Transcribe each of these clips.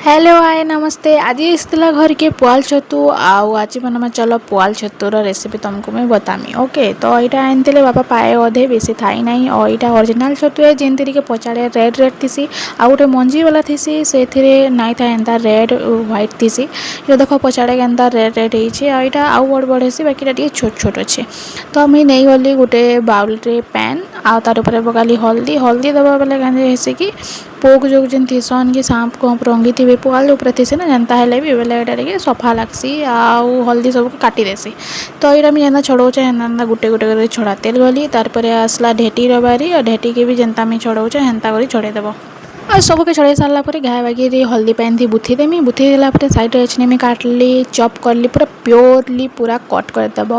Hello hi नमस्ते। आज इसला घर के पुआल छतु आज मैं चलो पुआल छतुर रेसिपी तुमको मैं बतामी। ओके तो यहाँ आनी बापा पाए अधे बेसी थाई ना और यहाँ ओरिजिनल छतु है जमी के पचाड़े रेड रेड थी आ गए मंजी वाला थी से नाई था एंता रेड व्हाइट थी। ये देख पचाड़े के रेड रेड होता आउ बड़ बड़ है बाकी छोट छोट अच्छे। तो मुझे नहीं गली गोटे बाउल पैन आ तार ऊपर पकाली हल्दी हल्दी दबा बेले कैसे कि पोक जो जेन थीसन कि सांप को रंगी थी पुआल ऊपर थी ना जनता है भी बेले ये सफा लगसी आउ हल्दी सब काटी देसी। तो यहाँ मुझे जेना छड़ौचे हेन्ता गुटे गुटे कर छड़ा तेल गली तार आसला ढेटी रबारी और ढेटी के भी जनता मुझे छड़ौचे हेन्ता कर छड़ेदेव और सबके छड़े सारा घाए बागी हल्दी पैन थी बुथी देमी बुथी देला साइड अच्छे में काटली चॉप करली पूरा प्योरली पूरा कट करदेव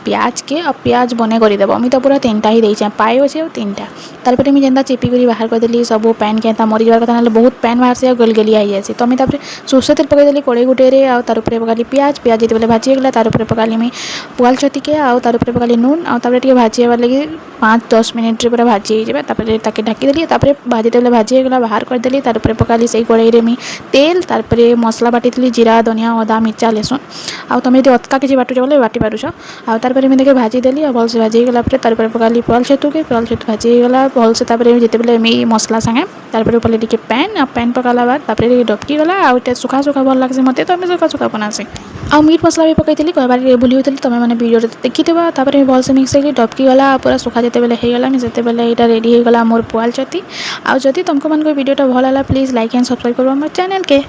प्याज के और प्याज बने करदेव मुझे तो पूरा 3टा ही देचे पाए अच्छे और 3टा तारपर मुझे जेनता चिपी कर बाहर करदेली सब पैन के मरी जावार कथा ना बहुत पैन बाहर से गलगलिया हो जाए। तो मुझे सोरष तेल पकईदेली कड़े गुटे और तार ऊपर पकाली प्याज प्याज जिते भाजीगला तार ऊपर पकाली मुझे पुआल छती के और तार ऊपर पकाली नून और तापर भाजीबार लगे 5-10 मिनिट पूरा भाजी हो ताके ढाकीदेली भाजीते भाजीगला बाहर करदेली तार ऊपर पकाली से कड़ाई में तेल तार मसला बाटी जीरा धनिया अदा मिर्चा लहसुन आ तुम यदि अटका किसी बाटुच बोले बाटी पारुछ आ तार देखे भाजीदेली और भलसे भाजीगला तार पकाली पुआल छतु के पुआल छतु भाजीगला भलसे जिते मसला सांगे तार ऊपर टे पैन पैन पकाला बाद तापर डबकी गला आउ सुखा सुखा भल लगे मत तो सुखा सुखा बनासी आ मीट मसला भी पकईली कई बार भूली होती तुम मैंने वीडियो देखीथिबा तापर भलसे मिक्स कर डबकी गला पूरा सुखा जिते होगला जिते यहाँ रेडी होगला मोर पुआल छती। आ जदि तुमको मन वीडियोटा भल है प्लीज लाइक एंड सब्सक्राइब करो मोर चैनल के।